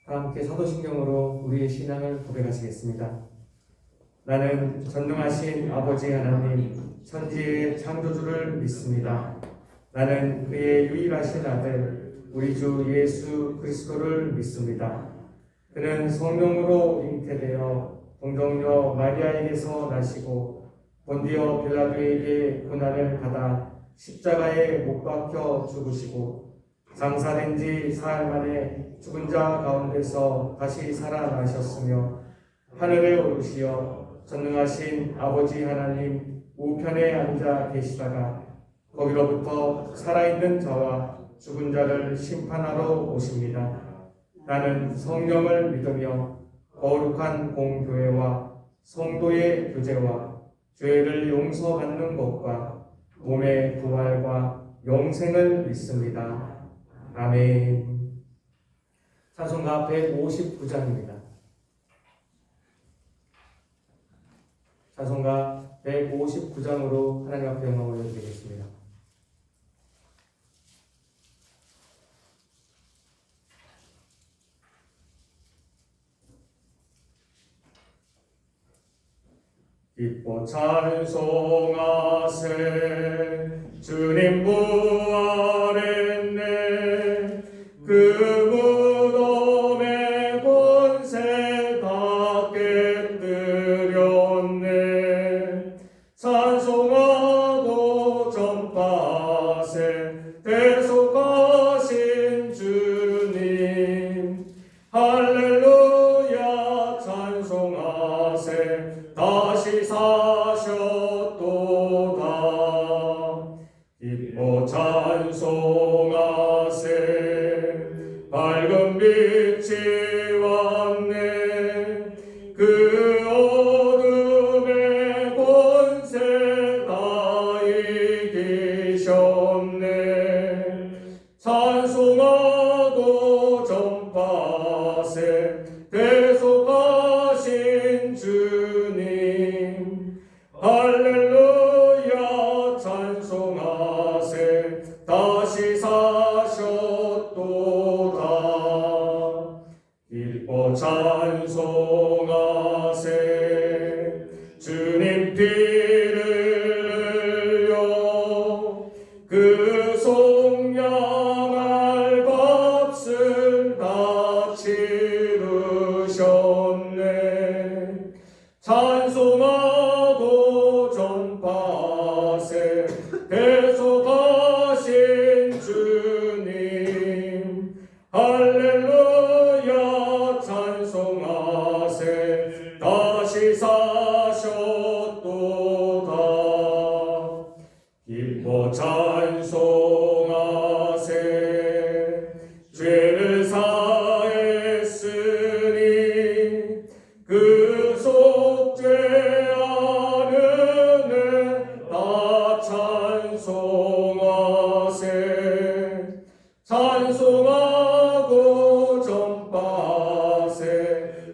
함께 사도신경으로 우리의 신앙을 고백하시겠습니다. 나는 전능하신 아버지 하나님, 천지의 창조주를 믿습니다. 나는 그의 유일하신 아들, 우리 주 예수 그리스도를 믿습니다. 그는 성령으로 잉태되어 동정녀 마리아에게서 나시고 본디오 빌라도에게 고난을 받아 십자가에 못 박혀 죽으시고 장사된 지 사흘 만에 죽은 자 가운데서 다시 살아나셨으며 하늘에 오르시어 전능하신 아버지 하나님 우편에 앉아 계시다가 거기로부터 살아있는 자와 죽은 자를 심판하러 오십니다. 나는 성령을 믿으며 거룩한 공교회와 성도의 교제와 죄를 용서받는 것과 몸의 부활과 영생을 믿습니다. 아멘. 찬송가 159장입니다. 찬송가 159장으로 하나님 앞에 영광 올려드리겠습니다. 기뻐 찬송하세 주님 부활했네 그 무덤의 권세 다 깨뜨렸네 찬송하고 전파하세 대속하신 주님 할렐루야 찬송하세 다시 사셨도다 기뻐 찬송하세 밝은 빛이 왔네 그 어둠의 권세 다 이기셨네 찬송하고 전파하세 대속하신 주님 할렐루야 찬송하세 다시 사셨도다 기뻐 찬송하세 주님 피를 흘려 그 속량할 값을 다 치르셨네 찬송하고 전파하세 대속하신 주님 할렐루야 찬송하세 다시 사셨도다 기뻐 찬송하세 죄를 사했으니 그 속죄하는 다 찬송하세 찬송하고 전파하세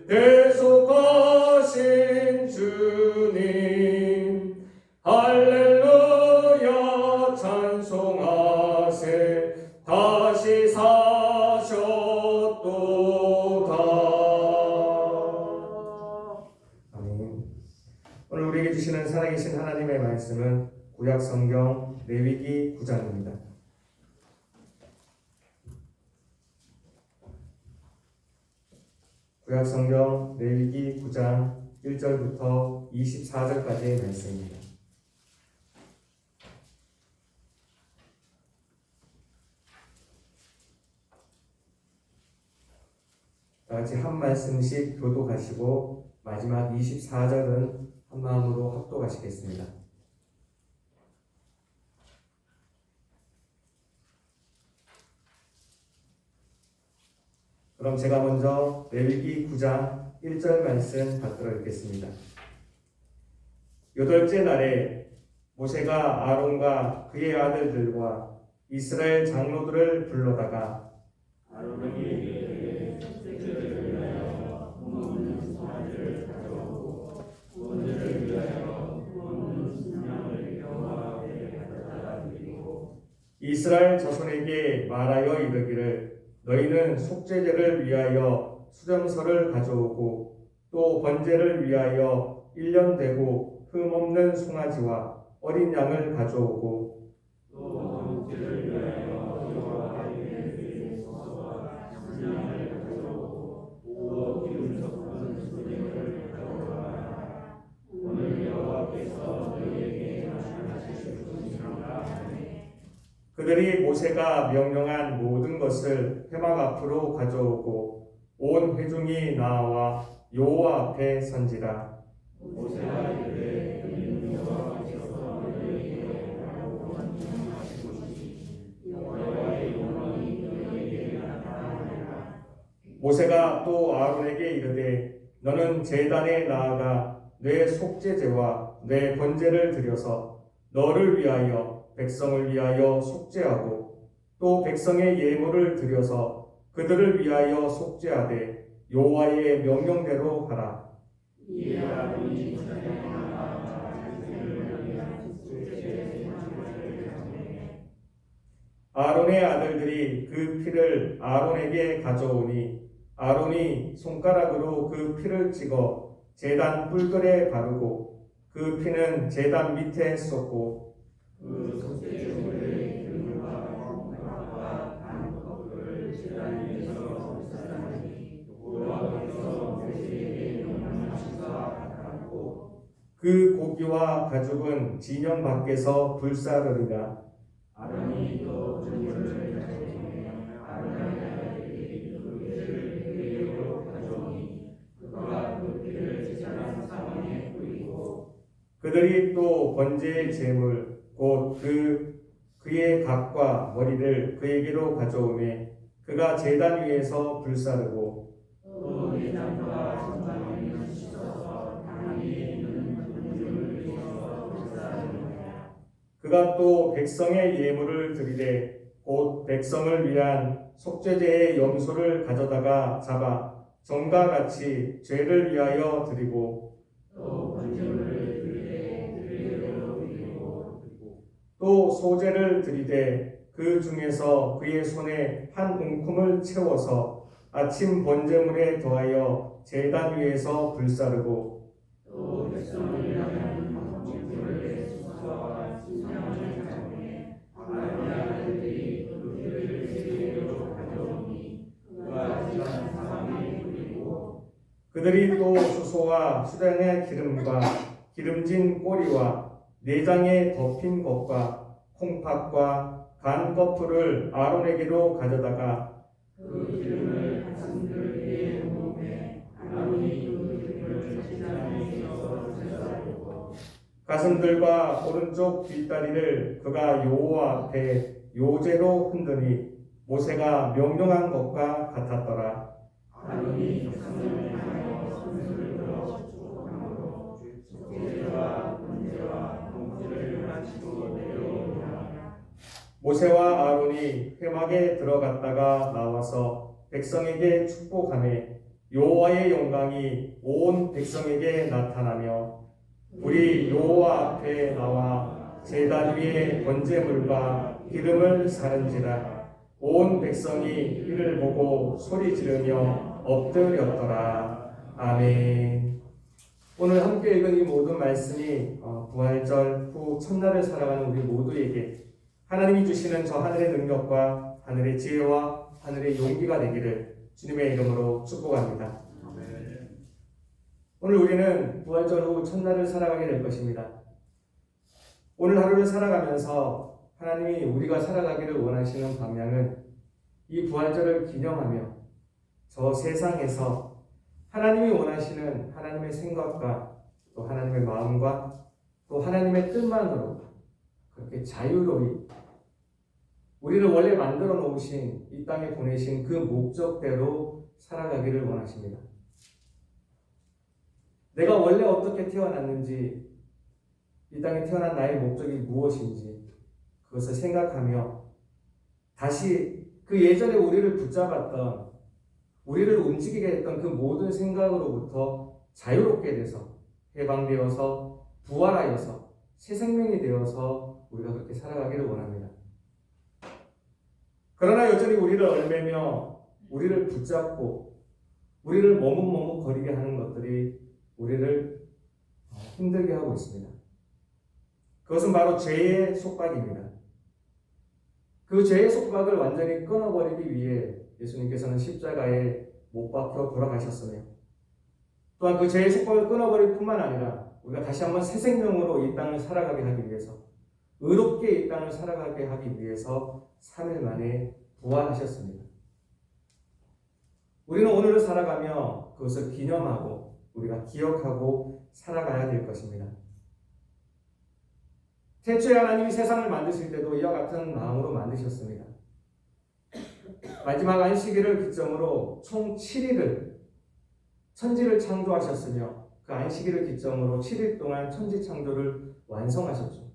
대속하신 주님 할렐루야 찬송하세 다시 사셨도다. 아멘. 오늘 우리에게 주시는 살아계신 하나님의 말씀은 구약 성경 레위기 9장입니다. 구약 성경 레위기 9장 1절부터 24절까지의 말씀입니다. 다 같이 한 말씀씩 교독하시고 마지막 24절은 한 마음으로 합독하시겠습니다. 그럼 제가 먼저 레위기 9장 1절 말씀 받들어 읽겠습니다. 여덟째 날에 모세가 아론과 그의 아들들과 이스라엘 장로들을 불러다가 아론에게 첫째를 위하여 구워먹는 소화를 가져오고 그들을 위하여 구워먹는 순양을 여호와 앞에 가져다가 드리고 이스라엘 자손에게 말하여 이르기를 너희는 속죄제를 위하여 수렴서를 가져오고 또 번제를 위하여 1년 되고 흠없는 송아지와 어린 양을 가져오고 또 번제를 위하여 여호와의 소서와 양을 가져오고 또 기름 섞은 소재를 가져오라. 오늘 여호와께서 너희에게 말씀하실 것이니라. 그들이 모세가 명령한 모든 것을 회막 앞으로 가져오고 온 회중이 나와 여호와 앞에 선지라. 모세가 이르되 너희는 여호와께서 너희에게 하라고 명령하신 여호와의 영광이 너희에게 나타나리라. 모세가 또 아론에게 이르되 너는 제단에 나아가 내 속죄제와 내 번제를 드려서 너를 위하여 백성을 위하여 속죄하고 또 백성의 예물을 드려서 그들을 위하여 속죄하되 여호와의 명령대로 하라. 이에 아론이 제단에 나아가 자기를 위한 속죄제의 제물을 가져오매 아론의 아들들이 그 피를 아론에게 가져오니 아론이 손가락으로 그 피를 찍어 제단 뿔결에 바르고 그 피는 제단 밑에 쏟고 그 속죄제물의 기름과 콩팥과 단 껍을 제단 위에서 불사르니 여호와께서 모세에게 명령하신 바와 같았고 그 고기와 가죽은 진영 밖에서 불사르리라. 아론이 또 번제물을 가져오매 아론의 아들들이 그 피를 회개로 가져오니 그가 그 피를 제단 사방에 뿌리고 그들이 또 번제의 제물 곧 그의 각과 머리를 그에게로 가져오매 그가 제단 위에서 불사르고 또 내장과 전방에는 씻어서 당 위에 있는 분물을 위해서 불사르니라. 그가 또 백성의 예물을 드리되 곧 백성을 위한 속죄제의 염소를 가져다가 잡아 전과 같이 죄를 위하여 드리고 또 번제물을 드리되 드리대로 드리고 또 소제를 드리되 그 중에서 그의 손에 한 움큼을 채워서 아침 번제물에 더하여 제단 위에서 불사르고 또 백성을 위하여 번제물의 수사와 신령을 가져오매 아론의 아들들이 그 피를 드리대로 가져오니 그가 제단 사방에 뿌리고 그들이 또 수소와 수량의 기름과 기름진 꼬리와 내장에 덮인 것과 콩팥과 간 거풀을 아론에게로 가져다가 그 기름을 가슴들 위에 부으매 아론이 그 기름을 제단 위에서 불사르고 가슴들과 오른쪽 뒷다리를 그가 여호와 앞에 요제로 흔드니 모세가 명령한 것과 같았더라. 아론이 백성을 향하여 손을 들어 축복함으로 속죄제와 번제와 봉제를 마치고 내려오니라. 모세와 아론이 회막에 들어갔다가 나와서 백성에게 축복하매 여호와의 영광이 온 백성에게 나타나며 우리 여호와 앞에 나와 제단 위에 번제물과 기름을 사른지라. 온 백성이 이를 보고 소리 지르며 엎드렸더라. 아멘. 오늘 함께 읽은 이 모든 말씀이 부활절 후 첫날을 살아가는 우리 모두에게 하나님이 주시는 저 하늘의 능력과 하늘의 지혜와 하늘의 용기가 되기를 주님의 이름으로 축복합니다. 오늘 우리는 부활절 후 첫날을 살아가게 될 것입니다. 오늘 하루를 살아가면서 하나님이 우리가 살아가기를 원하시는 방향은 이 부활절을 기념하며 저 세상에서 하나님이 원하시는 하나님의 생각과 또 하나님의 마음과 또 하나님의 뜻만으로 그렇게 자유로이 우리를 원래 만들어 놓으신 이 땅에 보내신 그 목적대로 살아가기를 원하십니다. 내가 원래 어떻게 태어났는지, 이 땅에 태어난 나의 목적이 무엇인지 그것을 생각하며 다시 그 예전에 우리를 붙잡았던, 우리를 움직이게 했던 그 모든 생각으로부터 자유롭게 돼서 해방되어서 부활하여서 새 생명이 되어서 우리가 그렇게 살아가기를 원합니다. 그러나 여전히 우리를 얽매며 우리를 붙잡고 우리를 머뭇머뭇거리게 하는 것들이 우리를 힘들게 하고 있습니다. 그것은 바로 죄의 속박입니다. 그 죄의 속박을 완전히 끊어버리기 위해 예수님께서는 십자가에 못 박혀 돌아가셨으며, 또한 그 죄의 속박을 끊어버릴 뿐만 아니라 우리가 다시 한번 새 생명으로 이 땅을 살아가게 하기 위해서, 의롭게 이 땅을 살아가게 하기 위해서 3일 만에 부활하셨습니다. 우리는 오늘을 살아가며 그것을 기념하고 우리가 기억하고 살아가야 될 것입니다. 태초에 하나님이 세상을 만드실 때도 이와 같은 마음으로 만드셨습니다. 마지막 안식일을 기점으로 총 7일을 천지를 창조하셨으며, 그 안식일을 기점으로 7일 동안 천지 창조를 완성하셨죠.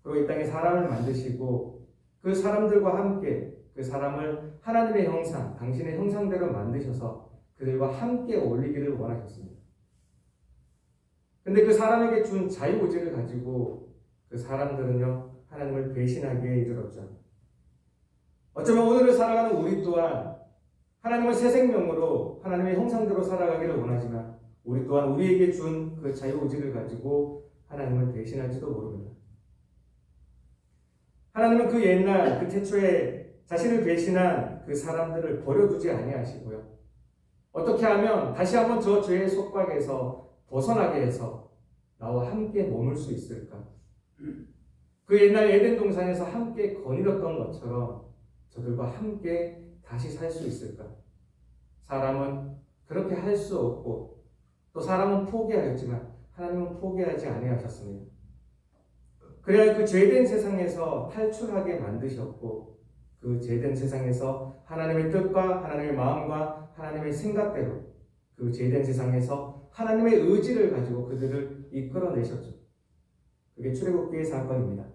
그리고 이 땅에 사람을 만드시고 그 사람들과 함께 그 사람을 하나님의 형상, 당신의 형상대로 만드셔서 그들과 함께 어울리기를 원하셨습니다. 근데 그 사람에게 준 자유의지를 가지고 그 사람들은요, 하나님을 배신하기에 이르렀죠. 어쩌면 오늘을 살아가는 우리 또한 하나님을 새 생명으로 하나님의 형상대로 살아가기를 원하지만, 우리 또한 우리에게 준 그 자유의지를 가지고 하나님을 배신할지도 모릅니다. 하나님은 그 옛날 그 태초에 자신을 배신한 그 사람들을 버려두지 아니하시고요, 어떻게 하면 다시 한번 저 죄의 속박에서 벗어나게 해서 나와 함께 머물 수 있을까? 그 옛날 에덴 동산에서 함께 거닐었던 것처럼 저들과 함께 다시 살 수 있을까? 사람은 그렇게 할 수 없고, 또 사람은 포기하였지만 하나님은 포기하지 아니하셨습니다. 그래야 그 죄된 세상에서 탈출하게 만드셨고, 그 죄된 세상에서 하나님의 뜻과 하나님의 마음과 하나님의 생각대로 그 죄된 세상에서 하나님의 의지를 가지고 그들을 이끌어내셨죠. 그게 출애굽기의 사건입니다.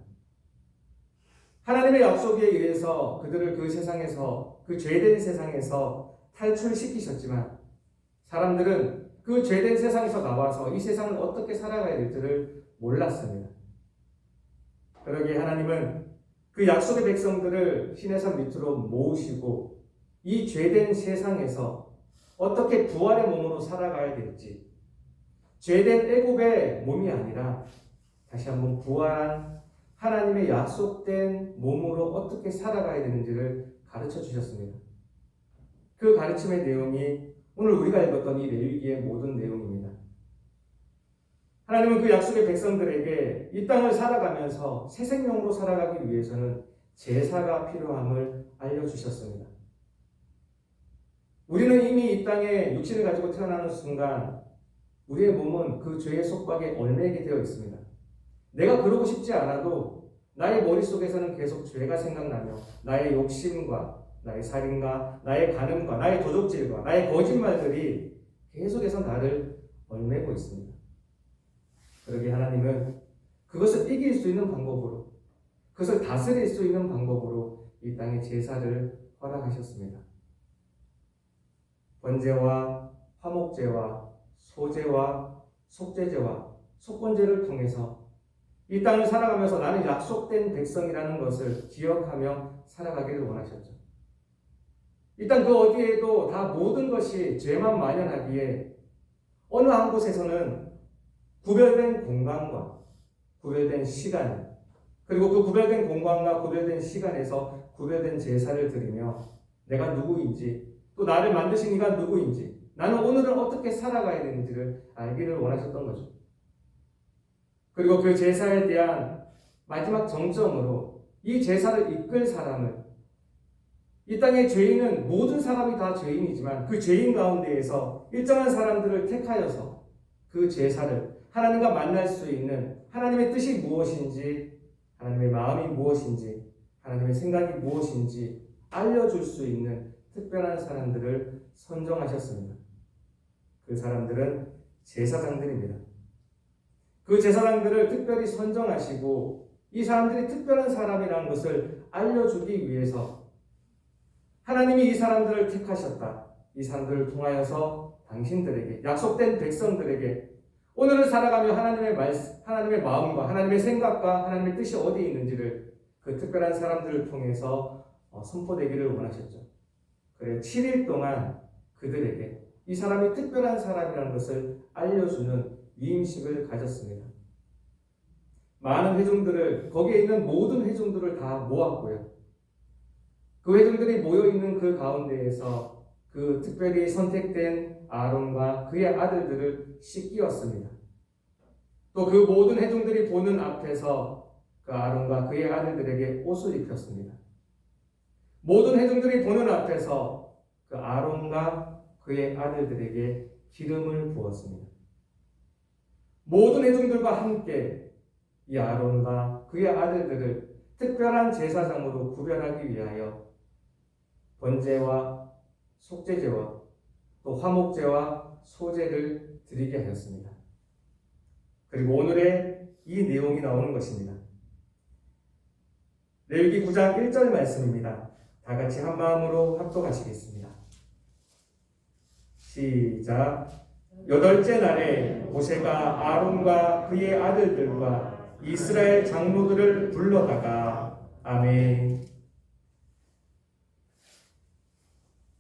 하나님의 약속에 의해서 그들을 그 세상에서, 그 죄된 세상에서 탈출시키셨지만, 사람들은 그 죄된 세상에서 나와서 이 세상을 어떻게 살아가야 될지를 몰랐습니다. 그러기에 하나님은 그 약속의 백성들을 시내산 밑으로 모으시고 이 죄된 세상에서 어떻게 부활의 몸으로 살아가야 될지, 죄된 애굽의 몸이 아니라 다시 한번 부활한 하나님의 약속된 몸으로 어떻게 살아가야 되는지를 가르쳐 주셨습니다. 그 가르침의 내용이 오늘 우리가 읽었던 이 레위기의 모든 내용입니다. 하나님은 그 약속의 백성들에게 이 땅을 살아가면서 새 생명으로 살아가기 위해서는 제사가 필요함을 알려주셨습니다. 우리는 이미 이 땅에 육신을 가지고 태어나는 순간 우리의 몸은 그 죄의 속박에 얽매이게 되어 있습니다. 내가 그러고 싶지 않아도 나의 머릿속에서는 계속 죄가 생각나며 나의 욕심과 나의 살인과 나의 간음과 나의 도적질과 나의 거짓말들이 계속해서 나를 얽매고 있습니다. 그러기에 하나님은 그것을 이길 수 있는 방법으로, 그것을 다스릴 수 있는 방법으로 이 땅에 제사를 허락하셨습니다. 번제와 화목제와 소제와 속죄제와 속건제를 통해서 이 땅을 살아가면서 나는 약속된 백성이라는 것을 기억하며 살아가기를 원하셨죠. 일단 그 어디에도 다 모든 것이 죄만 만연하기에 어느 한 곳에서는 구별된 공간과 구별된 시간, 그리고 그 구별된 공간과 구별된 시간에서 구별된 제사를 드리며 내가 누구인지, 또 나를 만드신 이가 누구인지, 나는 오늘은 어떻게 살아가야 되는지를 알기를 원하셨던 거죠. 그리고 그 제사에 대한 마지막 정점으로 이 제사를 이끌 사람을, 이 땅의 죄인은 모든 사람이 다 죄인이지만 그 죄인 가운데에서 일정한 사람들을 택하여서 그 제사를 하나님과 만날 수 있는, 하나님의 뜻이 무엇인지, 하나님의 마음이 무엇인지, 하나님의 생각이 무엇인지 알려줄 수 있는 특별한 사람들을 선정하셨습니다. 그 사람들은 제사장들입니다. 그 제사장들을 특별히 선정하시고 이 사람들이 특별한 사람이라는 것을 알려주기 위해서 하나님이 이 사람들을 택하셨다. 이 사람들을 통하여서 당신들에게, 약속된 백성들에게 오늘을 살아가며 하나님의 마음과 하나님의 생각과 하나님의 뜻이 어디에 있는지를 그 특별한 사람들을 통해서 선포되기를 원하셨죠. 그래 7일 동안 그들에게 이 사람이 특별한 사람이라는 것을 알려주는 위임식을 가졌습니다. 많은 회중들을, 거기에 있는 모든 회중들을 다 모았고요. 그 회중들이 모여있는 그 가운데에서 그 특별히 선택된 아론과 그의 아들들을 씻기었습니다. 또 그 모든 회중들이 보는 앞에서 그 아론과 그의 아들들에게 옷을 입혔습니다. 모든 회중들이 보는 앞에서 그 아론과 그의 아들들에게 기름을 부었습니다. 모든 회중들과 함께 이 아론과 그의 아들들을 특별한 제사장으로 구별하기 위하여 번제와 속죄제와 또 화목제와 소제를 드리게 하였습니다. 그리고 오늘의 이 내용이 나오는 것입니다. 레위기 9장 1절 말씀입니다. 다 같이 한 마음으로 합독하시겠습니다. 시작. 여덟째 날에 모세가 아론과 그의 아들들과 이스라엘 장로들을 불러다가 아멘.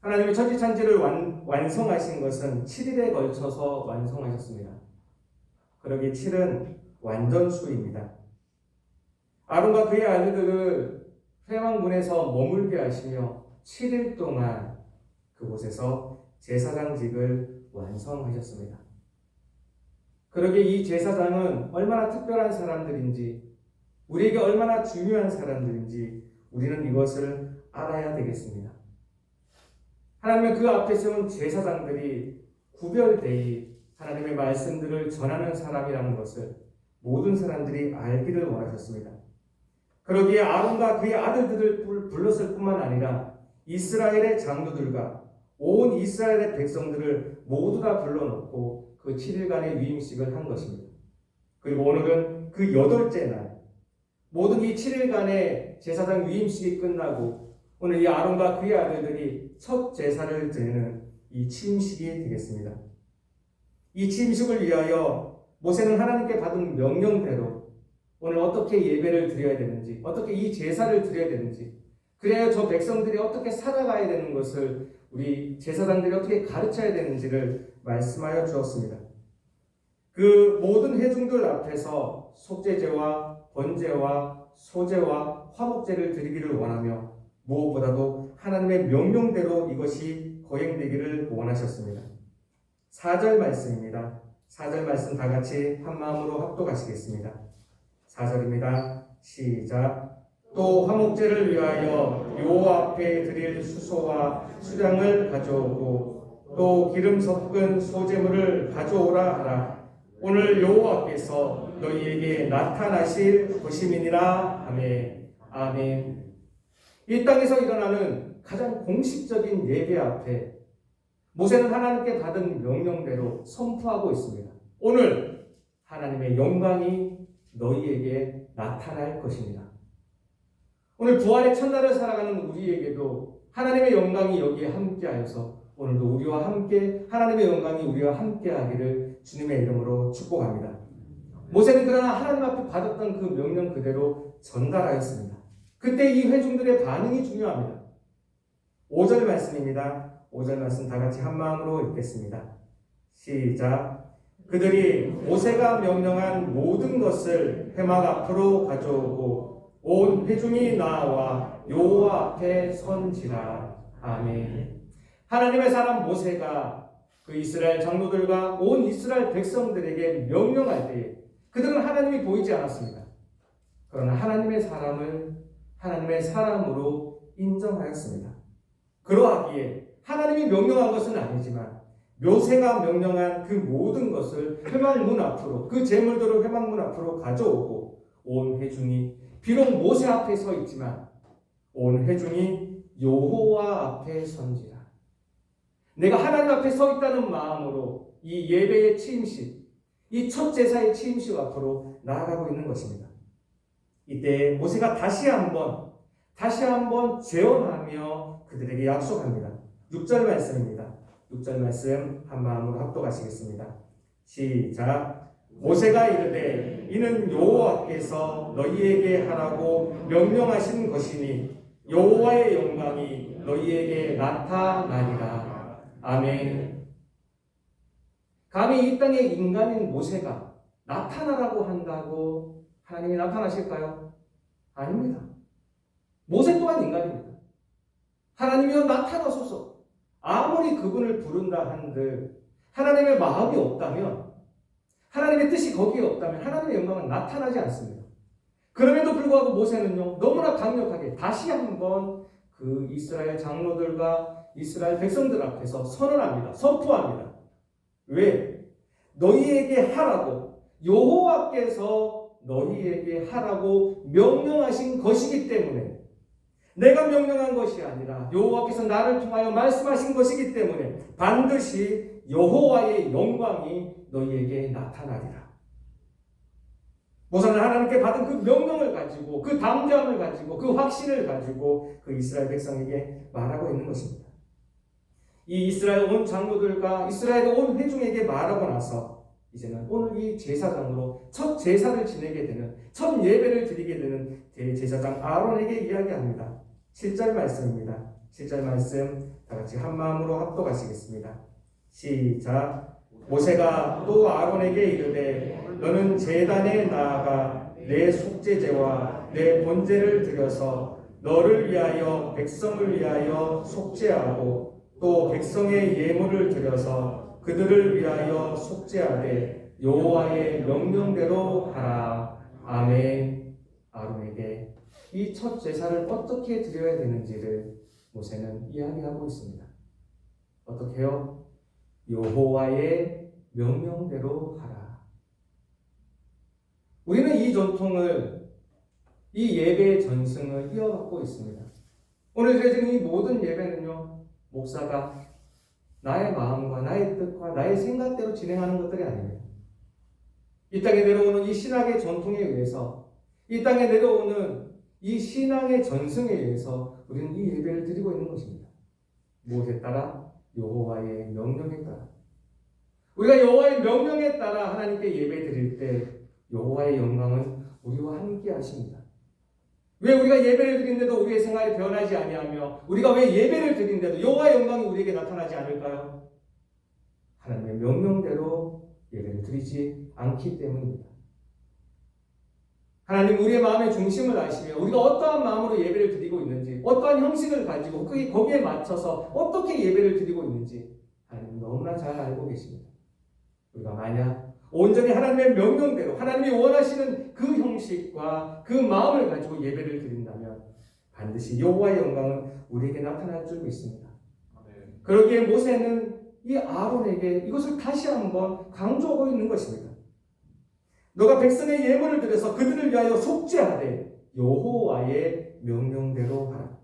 하나님이 천지창조를 완성하신 것은 7일에 걸쳐서 완성하셨습니다. 그러기 7은 완전수입니다. 아론과 그의 아들들을 회막문에서 머물게 하시며 7일 동안 그곳에서 제사장직을 완성하셨습니다. 그러기에 이 제사장은 얼마나 특별한 사람들인지, 우리에게 얼마나 중요한 사람들인지 우리는 이것을 알아야 되겠습니다. 하나님의 그 앞에 세운 제사장들이 구별되이 하나님의 말씀들을 전하는 사람이라는 것을 모든 사람들이 알기를 원하셨습니다. 그러기에 아론과 그의 아들들을 불렀을 뿐만 아니라 이스라엘의 장로들과 온 이스라엘의 백성들을 모두 다 불러놓고 그 7일간의 위임식을 한 것입니다. 그리고 오늘은 그 8째 날, 모든 이 7일간의 제사장 위임식이 끝나고 오늘 이 아론과 그의 아들들이 첫 제사를 드리는 이 침식이 되겠습니다. 이 침식을 위하여 모세는 하나님께 받은 명령대로 오늘 어떻게 예배를 드려야 되는지, 어떻게 이 제사를 드려야 되는지, 그래야 저 백성들이 어떻게 살아가야 되는 것을 우리 제사장들이 어떻게 가르쳐야 되는지를 말씀하여 주었습니다. 그 모든 회중들 앞에서 속죄제와 번제와 소제와 화목제를 드리기를 원하며 무엇보다도 하나님의 명령대로 이것이 거행되기를 원하셨습니다. 4절 말씀입니다. 4절 말씀 다 같이 한 마음으로 합독하시겠습니다. 4절입니다. 시작. 또 화목제를 위하여 여호와 앞에 드릴 수소와 수량을 가져오고 또 기름 섞은 소제물을 가져오라 하라. 오늘 여호와께서 너희에게 나타나실 것임이니라. 아멘. 아멘. 이 땅에서 일어나는 가장 공식적인 예배 앞에 모세는 하나님께 받은 명령대로 선포하고 있습니다. 오늘 하나님의 영광이 너희에게 나타날 것입니다. 오늘 부활의 첫날을 살아가는 우리에게도 하나님의 영광이 여기에 함께하여서 오늘도 우리와 함께 하나님의 영광이 우리와 함께하기를 주님의 이름으로 축복합니다. 모세는 그러나 하나님 앞에 받았던 그 명령 그대로 전달하였습니다. 그때 이 회중들의 반응이 중요합니다. 5절 말씀입니다. 5절 말씀 다 같이 한 마음으로 읽겠습니다. 시작. 그들이 모세가 명령한 모든 것을 회막 앞으로 가져오고 온 회중이 나와 여호와 앞에 선지라. 아멘. 하나님의 사람 모세가 그 이스라엘 장로들과 온 이스라엘 백성들에게 명령할 때 그들은 하나님이 보이지 않았습니다. 그러나 하나님의 사람을 하나님의 사람으로 인정하였습니다. 그러하기에 하나님이 명령한 것은 아니지만 모세가 명령한 그 모든 것을 회막문 앞으로, 그 제물들을 회막문 앞으로 가져오고 온 회중이 비록 모세 앞에 서 있지만 온 회중이 여호와 앞에 선지라. 내가 하나님 앞에 서 있다는 마음으로 이 예배의 취임식, 이 첫 제사의 취임식 앞으로 나아가고 있는 것입니다. 이때 모세가 다시 한번 재언하며 그들에게 약속합니다. 6절 말씀입니다. 6절 말씀 한 마음으로 합독하시겠습니다. 시작. 모세가 이르되 이는 여호와께서 너희에게 하라고 명령하신 것이니 여호와의 영광이 너희에게 나타나리라. 아멘. 감히 이 땅에 인간인 모세가 나타나라고 한다고 하나님이 나타나실까요? 아닙니다. 모세 또한 인간입니다. 하나님이여 나타나소서. 아무리 그분을 부른다 한들 하나님의 마음이 없다면, 하나님의 뜻이 거기에 없다면 하나님의 영광은 나타나지 않습니다. 그럼에도 불구하고 모세는요, 너무나 강력하게 다시 한번 그 이스라엘 장로들과 이스라엘 백성들 앞에서 선언합니다. 선포합니다. 왜? 너희에게 하라고, 여호와께서 너희에게 하라고 명령하신 것이기 때문에, 내가 명령한 것이 아니라 여호와께서 나를 통하여 말씀하신 것이기 때문에 반드시 여호와의 영광이 너희에게 나타나리라. 모세는 하나님께 받은 그 명령을 가지고, 그 담대함을 가지고, 그 확신을 가지고 그 이스라엘 백성에게 말하고 있는 것입니다. 이 이스라엘 온 장로들과 이스라엘 온 회중에게 말하고 나서 이제는 오늘 이 제사장으로 첫 제사를 지내게 되는, 첫 예배를 드리게 되는 대제사장 아론에게 이야기합니다. 7절 말씀입니다. 7절 말씀 다 같이 한 마음으로 합독하시겠습니다. 시작. 모세가 또 아론에게 이르되 너는 제단에 나아가 내 속죄제와 내 번제를 드려서 너를 위하여 백성을 위하여 속죄하고 또 백성의 예물을 드려서 그들을 위하여 속죄하되 여호와의 명령대로 하라. 아멘. 아론에게 이 첫 제사를 어떻게 드려야 되는지를 모세는 이야기하고 있습니다. 어떻게요? 여호와의 명령대로 하라. 우리는 이 전통을, 이 예배의 전승을 이어받고 있습니다. 오늘 드려지는 이 모든 예배는요, 목사가 나의 마음과 나의 뜻과 나의 생각대로 진행하는 것들이 아닙니다. 이 땅에 내려오는 이 신학의 전통에 의해서, 이 땅에 내려오는 이 신앙의 전승에 의해서 우리는 이 예배를 드리고 있는 것입니다. 무엇에 따라? 여호와의 명령에 따라. 우리가 여호와의 명령에 따라 하나님께 예배 드릴 때 여호와의 영광은 우리와 함께 하십니다. 왜 우리가 예배를 드리는데도 우리의 생활이 변하지 아니하며, 우리가 왜 예배를 드리는데도 여호와의 영광이 우리에게 나타나지 않을까요? 하나님의 명령대로 예배를 드리지 않기 때문입니다. 하나님 우리의 마음의 중심을 아시며 우리가 어떠한 마음으로 예배를 드리고 있는지, 어떠한 형식을 가지고 거기에 맞춰서 어떻게 예배를 드리고 있는지 하나님 너무나 잘 알고 계십니다. 우리가 만약 온전히 하나님의 명령대로 하나님이 원하시는 그 형식과 그 마음을 가지고 예배를 드린다면 반드시 여호와의 영광은 우리에게 나타날 줄 믿습니다. 그러기에 모세는 이 아론에게 이것을 다시 한번 강조하고 있는 것입니다. 너가 백성의 예물을 드려서 그들을 위하여 속죄하되 여호와의 명령대로 하라.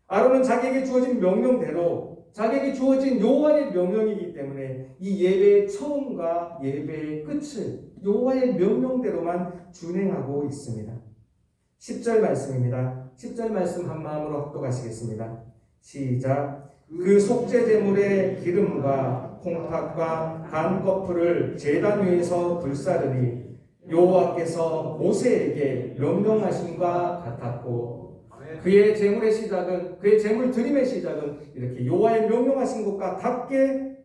아론은 자기에게 주어진 명령대로, 자기에게 주어진 여호와의 명령이기 때문에 이 예배의 처음과 예배의 끝을 여호와의 명령대로만 준행하고 있습니다. 10절 말씀입니다. 10절 말씀 한 마음으로 합독하시겠습니다. 시작. 그 속죄제물의 기름과 콩팥과 간꺼풀을 제단 위에서 불사르니 여호와께서 모세에게 명령하심과 같았고, 그의 제물의 시작은, 그의 제물 드림의 시작은 이렇게 여호와의 명령하신 것과 같게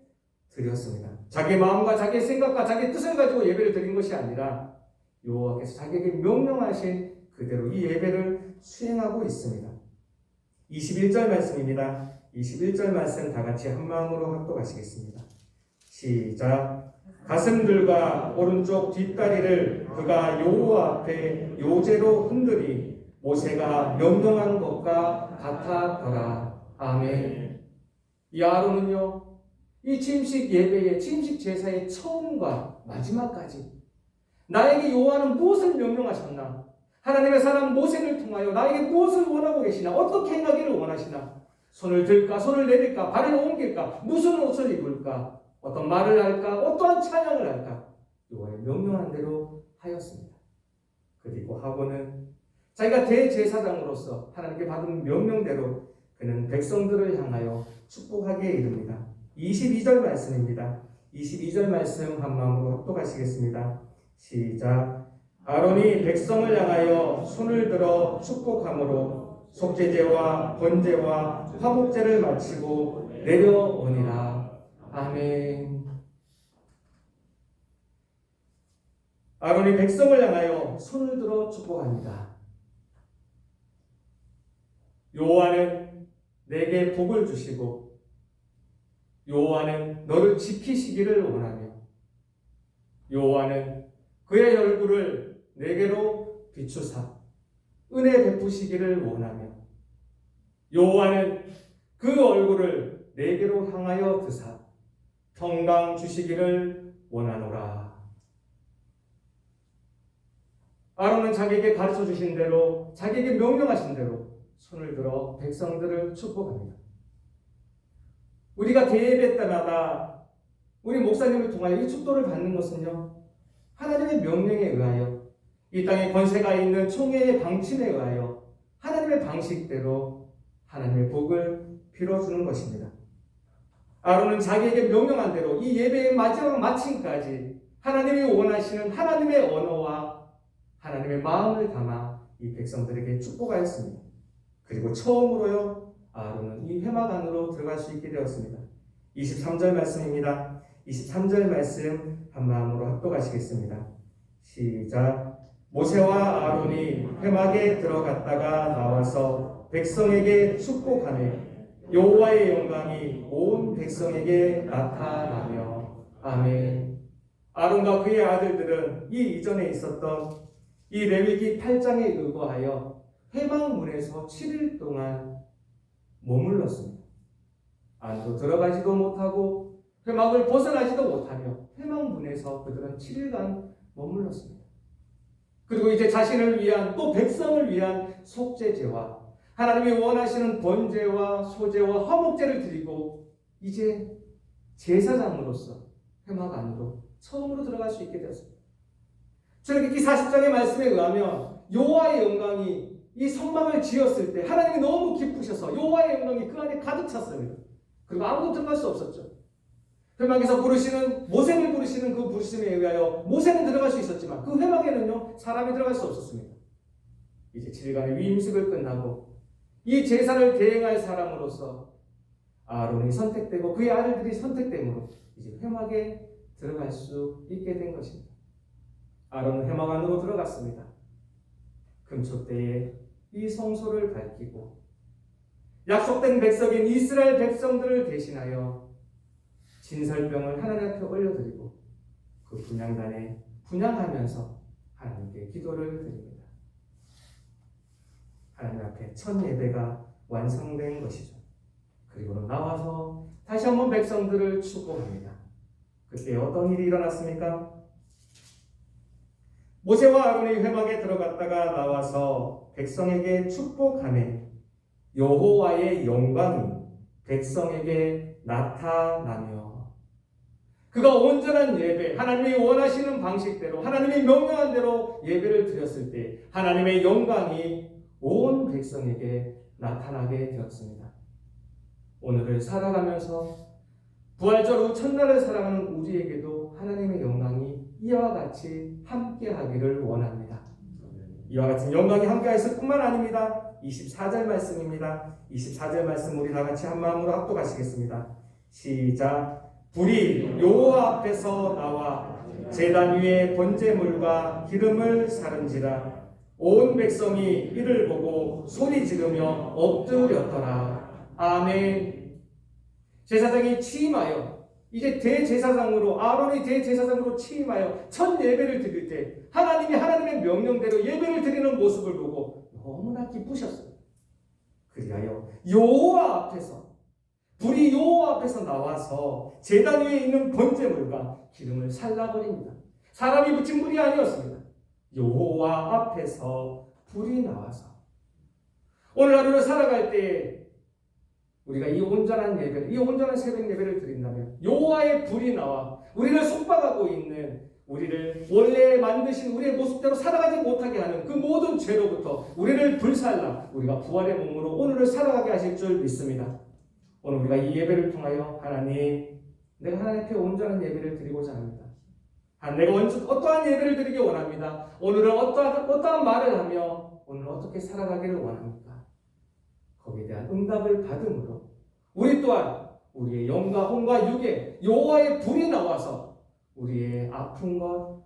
드렸습니다. 자기 마음과 자기 생각과 자기 뜻을 가지고 예배를 드린 것이 아니라 여호와께서 자기에게 명령하신 그대로 이 예배를 수행하고 있습니다. 21절 말씀입니다. 21절 말씀 다 같이 한 마음으로 합독하시겠습니다. 시작. 가슴들과 오른쪽 뒷다리를 그가 여호와 앞에 요제로 흔들이 모세가 명령한 것과 같았더라. 아멘. 이 아론은요, 이 침식 예배의, 침식 제사의 처음과 마지막까지 나에게 여호와는 무엇을 명령하셨나? 하나님의 사람 모세를 통하여 나에게 무엇을 원하고 계시나? 어떻게 행하기를 원하시나? 손을 들까? 손을 내릴까? 발을 옮길까? 무슨 옷을 입을까? 어떤 말을 할까? 어떠한 찬양을 할까? 여호와의 명령한 대로 하였습니다. 그리고 하고는 자기가 대제사장으로서 하나님께 받은 명령대로 그는 백성들을 향하여 축복하기에 이릅니다. 22절 말씀입니다. 22절 말씀 한 마음으로 합독하시겠습니다. 시작. 아론이 백성을 향하여 손을 들어 축복함으로 속죄제와 번제와 화목제를 마치고 내려오니라. 아멘. 아론이 백성을 향하여 손을 들어 축복합니다. 여호와는 내게 복을 주시고 여호와는 너를 지키시기를 원하며 여호와는 그의 얼굴을 내게로 비추사 은혜 베푸시기를 원하며 여호와는 그 얼굴을 내게로 향하여 드사 평강 주시기를 원하노라. 아론은 자기에게 가르쳐 주신 대로, 자기에게 명령하신 대로 손을 들어 백성들을 축복합니다. 우리가 대예배 때마다 우리 목사님을 통하여 이 축도를 받는 것은요, 하나님의 명령에 의하여, 이 땅에 권세가 있는 총회의 방침에 의하여 하나님의 방식대로 하나님의 복을 빌어주는 것입니다. 아론은 자기에게 명령한 대로 이 예배의 마지막 마침까지 하나님이 원하시는 하나님의 언어와 하나님의 마음을 담아 이 백성들에게 축복하였습니다. 그리고 처음으로요, 아론은 이 회막 안으로 들어갈 수 있게 되었습니다. 23절 말씀입니다. 23절 말씀 한 마음으로 합독하시겠습니다. 시작. 모세와 아론이 회막에 들어갔다가 나와서 백성에게 축복하며 여호와의 영광이 온 백성에게 나타나며. 아멘. 아론과 그의 아들들은 이 이전에 있었던 이 레위기 8장에 의거하여 회막문에서 7일 동안 머물렀습니다. 안으로 들어가지도 못하고 회막을 벗어나지도 못하며 회막문에서 그들은 7일간 머물렀습니다. 그리고 이제 자신을 위한, 또 백성을 위한 속죄제와 하나님이 원하시는 번제와 소제와 화목제를 드리고 이제 제사장으로서 회막 안으로 처음으로 들어갈 수 있게 되었습니다. 출애굽기 40장의 말씀에 의하면 여호와의 영광이 이 성막을 지었을 때 하나님이 너무 기쁘셔서 여호와의 영광이 그 안에 가득 찼습니다. 그리고 아무도 들어갈 수 없었죠. 회막에서 부르시는, 모세를 부르시는 그 부르심에 의하여 모세는 들어갈 수 있었지만 그 회막에는요, 사람이 들어갈 수 없었습니다. 이제 7일간의 위임식을 끝나고 이 제사를 대행할 사람으로서 아론이 선택되고 그의 아들들이 선택됨으로 이제 회막에 들어갈 수 있게 된 것입니다. 아론은 회막 안으로 들어갔습니다. 금초대에 이 성소를 밝히고 약속된 백성인 이스라엘 백성들을 대신하여 진설병을 하나님 앞에 올려드리고 그 분향단에 분향하면서 하나님께 기도를 드립니다. 하나님 앞에 첫 예배가 완성된 것이죠. 그리고 나와서 다시 한번 백성들을 축복합니다. 그때 어떤 일이 일어났습니까? 모세와 아론이 회막에 들어갔다가 나와서 백성에게 축복하며 여호와의 영광이 백성에게 나타나며 그가 온전한 예배, 하나님이 원하시는 방식대로 하나님이 명령한 대로 예배를 드렸을 때 하나님의 영광이 온 백성에게 나타나게 되었습니다. 오늘을 살아가면서 부활절 후 첫날을 살아가는 우리에게도 하나님의 영광이 이와 같이 함께하기를 원합니다. 이와 같은 영광이 함께하였을 뿐만 아닙니다. 24절 말씀입니다. 24절 말씀 우리 다 같이 한 마음으로 합독하시겠습니다. 시작. 불이 여호와 앞에서 나와 제단 위에 번제물과 기름을 사른지라 온 백성이 이를 보고 소리 지르며 엎드렸더라. 아멘. 제사장이 취임하여 이제 대제사장으로 아론이 대제사장으로 취임하여 첫 예배를 드릴 때 하나님이 하나님의 명령대로 예배를 드리는 모습을 보고 너무나 기쁘셨어요. 그리하여 여호와 앞에서 불이 여호와 앞에서 나와서 제단 위에 있는 번제물과 기름을 살라버립니다. 사람이 붙인 불이 아니었습니다. 여호와 앞에서 불이 나와서 오늘 하루를 살아갈 때 우리가 이 온전한 예배를, 이 온전한 새벽 예배를 드린다면 여호와의 불이 나와 우리를 속박하고 있는 우리를 원래 만드신 우리의 모습대로 살아가지 못하게 하는 그 모든 죄로부터 우리를 불살라 우리가 부활의 몸으로 오늘을 살아가게 하실 줄 믿습니다. 오늘 우리가 이 예배를 통하여 하나님, 내가 하나님 앞에 온전한 예배를 드리고자 합니다. 내가 어떠한 예배를 드리기 원합니다. 오늘은 어떠한 말을 하며 오늘 어떻게 살아가기를 원합니까? 거기에 대한 응답을 받음으로 우리 또한 우리의 영과 혼과 육에 여호와의 불이 나와서 우리의 아픈 것,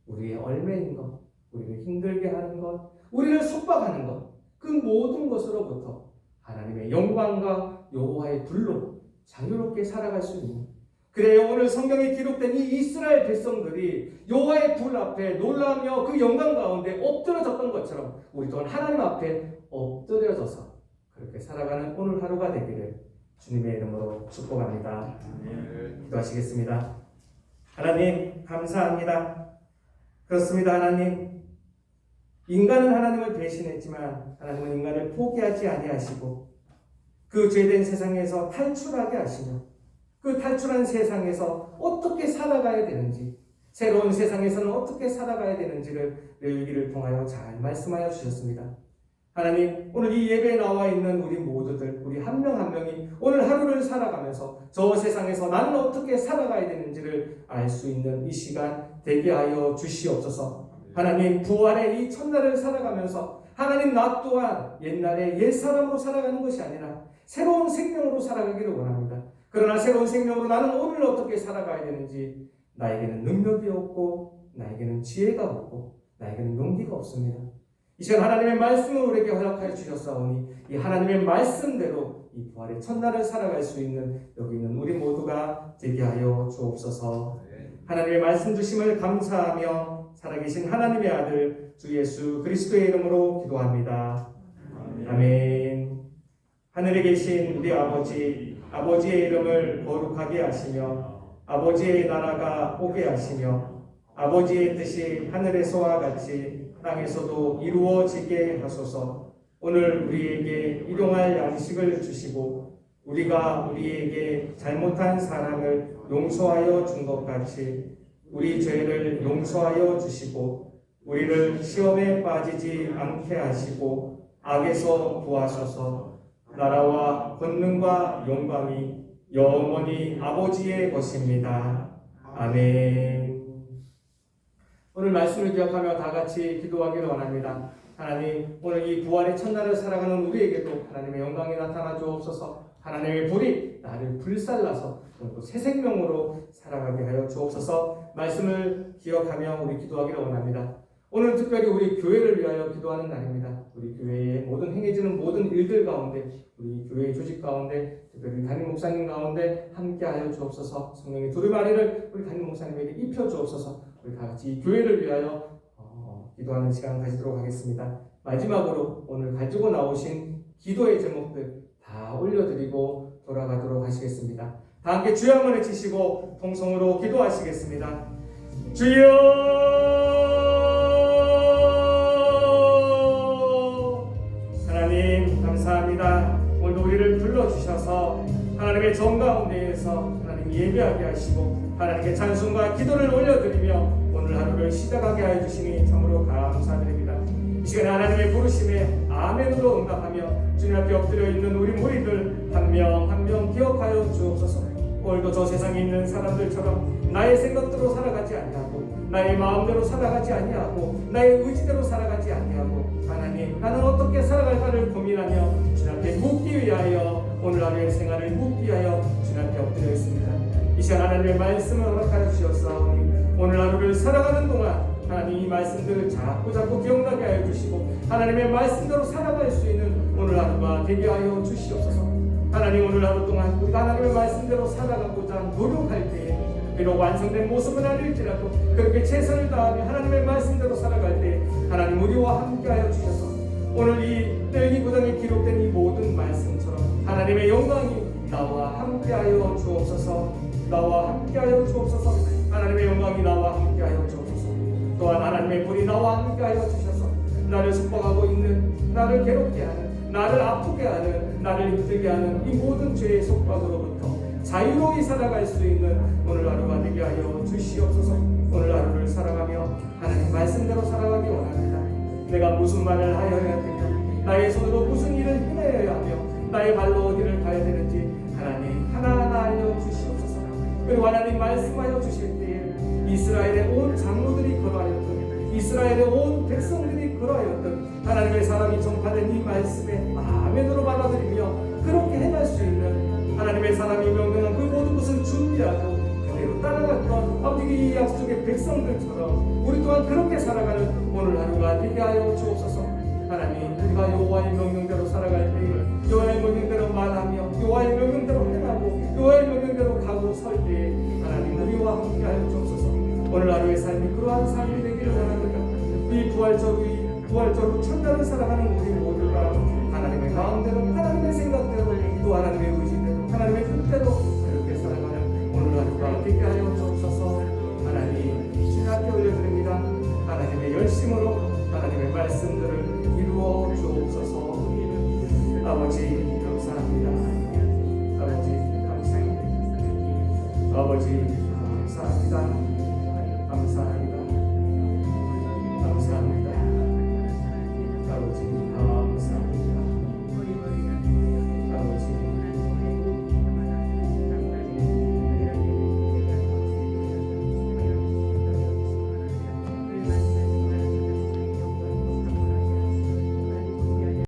우리의 얼매인 것, 우리를 힘들게 하는 것, 우리를 속박하는 것, 그 모든 것으로부터 하나님의 영광과 여호와의 불로 자유롭게 살아갈 수 있는, 그래요. 오늘 성경에 기록된 이 이스라엘 백성들이 여호와의 불 앞에 놀라며 그 영광 가운데 엎드려졌던 것처럼 우리 또한 하나님 앞에 엎드려져서 그렇게 살아가는 오늘 하루가 되기를 주님의 이름으로 축복합니다. 기도하시겠습니다. 하나님 감사합니다. 그렇습니다. 하나님, 인간은 하나님을 배신했지만 하나님은 인간을 포기하지 아니하시고 그 죄된 세상에서 탈출하게 하시며 그 탈출한 세상에서 어떻게 살아가야 되는지, 새로운 세상에서는 어떻게 살아가야 되는지를 레위기를 통하여 잘 말씀하여 주셨습니다. 하나님, 오늘 이 예배에 나와 있는 우리 모두들, 우리 한 명 한 명이 오늘 하루를 살아가면서 저 세상에서 나는 어떻게 살아가야 되는지를 알 수 있는 이 시간 되게 하여 주시옵소서. 하나님, 부활의 이 첫날을 살아가면서 하나님, 나 또한 옛날에 옛사람으로 살아가는 것이 아니라 새로운 생명으로 살아가기를 원합니다. 그러나 새로운 생명으로 나는 오늘 어떻게 살아가야 되는지 나에게는 능력이 없고 나에게는 지혜가 없고 나에게는 용기가 없습니다. 이 시간 하나님의 말씀을 우리에게 허락하여 주셨사오니 이 하나님의 말씀대로 이 부활의 첫날을 살아갈 수 있는 여기 있는 우리 모두가 되게 하여 주옵소서. 하나님의 말씀 주심을 감사하며 살아계신 하나님의 아들 주 예수 그리스도의 이름으로 기도합니다. 아멘. 하늘에 계신 우리 아버지의 이름을 거룩하게 하시며 아버지의 나라가 오게 하시며 아버지의 뜻이 하늘에서와 같이 땅에서도 이루어지게 하소서. 오늘 우리에게 일용할 양식을 주시고 우리가 우리에게 잘못한 사람을 용서하여 준 것 같이 우리 죄를 용서하여 주시고 우리를 시험에 빠지지 않게 하시고 악에서 구하소서. 나라와 권능과 영광이 영원히 아버지의 것입니다. 아멘. 오늘 말씀을 기억하며 다 같이 기도하기를 원합니다. 하나님, 오늘 이 부활의 첫날을 살아가는 우리에게도 하나님의 영광이 나타나 주옵소서. 하나님의 불이 나를 불살라서 또 새 생명으로 살아가게 하여 주옵소서. 말씀을 기억하며 우리 기도하기를 원합니다. 오늘 특별히 우리 교회를 위하여 기도하는 날입니다. 우리 교회에 모든 행해지는 모든 일들 가운데, 우리 교회의 조직 가운데, 특별히 담임 목사님 가운데 함께하여 주옵소서. 성령의 두루마리를 우리 담임 목사님에게 입혀 주옵소서. 우리 다 같이 이 교회를 위하여 기도하는 시간 가지도록 하겠습니다. 마지막으로 오늘 가지고 나오신 기도의 제목들 다 올려드리고 돌아가도록 하시겠습니다. 다 함께 주여 한번 외치시고 통성으로 기도하시겠습니다. 주여, 하나님 감사합니다. 오늘도 우리를 불러주셔서 하나님의 정 가운데에서 하나님 예배하게 하시고 하나님께 찬송과 기도를 올려드리며 오늘 하루를 시작하게 하여 주시니 참으로 감사드립니다. 이 시간에 하나님의 부르심에 아멘으로 응답하며 주님 앞에 엎드려 있는 우리 무리들 한 명 한 명 기억하여 주옵소서. 오늘도 저 세상에 있는 사람들처럼 나의 생각대로 살아가지 아니하고 나의 마음대로 살아가지 아니하고 나의 의지대로 살아가지 아니하고 하나님, 나는 어떻게 살아갈까를 고민하며 주님 앞에 묻기 위하여 오늘 하루의 생활을 묻기 위하여 주님 앞에 엎드려 있습니다. 이 시간 하나님의 말씀을 허락하여 주셨사오니 오늘 하루를 살아가는 동안 하나님 이 말씀들을 자꾸 기억나게 하여 주시고 하나님의 말씀대로 살아갈 수 있는 오늘 하루가 되게 하여 주시옵소서. 하나님, 오늘 하루 동안 우리가 하나님의 말씀대로 살아가고자 노력할 때에 비록 완성된 모습은 아닐지라도 그렇게 최선을 다하며 하나님의 말씀대로 살아갈 때 하나님 우리와 함께하여 주셔서 오늘 이 레위기 9장에 기록된 이 모든 말씀처럼 하나님의 영광이 나와 함께하여 주옵소서. 나와 함께하여 주옵소서. 하나님의 영광이 나와 함께하여 주옵소서. 또한 하나님의 불이 나와 함께하여 주셔서 나를 속박하고 있는, 나를 괴롭게 하는, 나를 아프게 하는, 나를 힘들게 하는 이 모든 죄의 속박으로부터 자유로이 살아갈 수 있는 오늘 하루가 되게 하여 주시옵소서. 오늘 하루를 살아가며 하나님 말씀대로 살아가기 원합니다. 내가 무슨 말을 하여야 되며 나의 손으로 무슨 일을 해내야 하며 나의 발로 어디를 가야 되는지 하나님 하나하나 알려주시옵소서. 그리고 하나님 말씀하여 주실 때에 이스라엘의 온 장로들이 걸어하였던, 이스라엘의 온 백성들이 걸어하였던 하나님의 사람이 전파된 이 말씀에 아멘으로 받아들이며 그렇게 행할 수 있는 하나님의 사람이 명령한 그 모든 것을 준비하고 그대로 따라갔던 아버지 이 약속 약속의 백성들처럼 우리 또한 그렇게 살아가는 오늘 하루가 되게 하여 주옵소서. 하나님, 우리가 여호와의 명령대로 살아갈 때에 여호와의 명령대로 말하며 여호와의 명령대로 행하고 여호와의 명령대로 가고 설 때에 하나님 우리와 함께 하여 주옵소서. 오늘 하루의 삶이 그러한 삶이 되기를 원합니다. 이 부활절로 첫날을 살아가는 우리 모두가 하나님의 마음대로 하나님의 생각대로 또 하나님의 의지대로 하나님의 뜻대로 그렇게 살아가는 오늘 하루가 되게 하여 주옵소서. 하나님 주님 앞에 올려드립니다. 하나님의 열심으로 하나님의 말씀들을 이루어 주옵소서. 아버지 감사합니다. 아버지 감사합니다. 아버지 감사합니다. 감사합니다.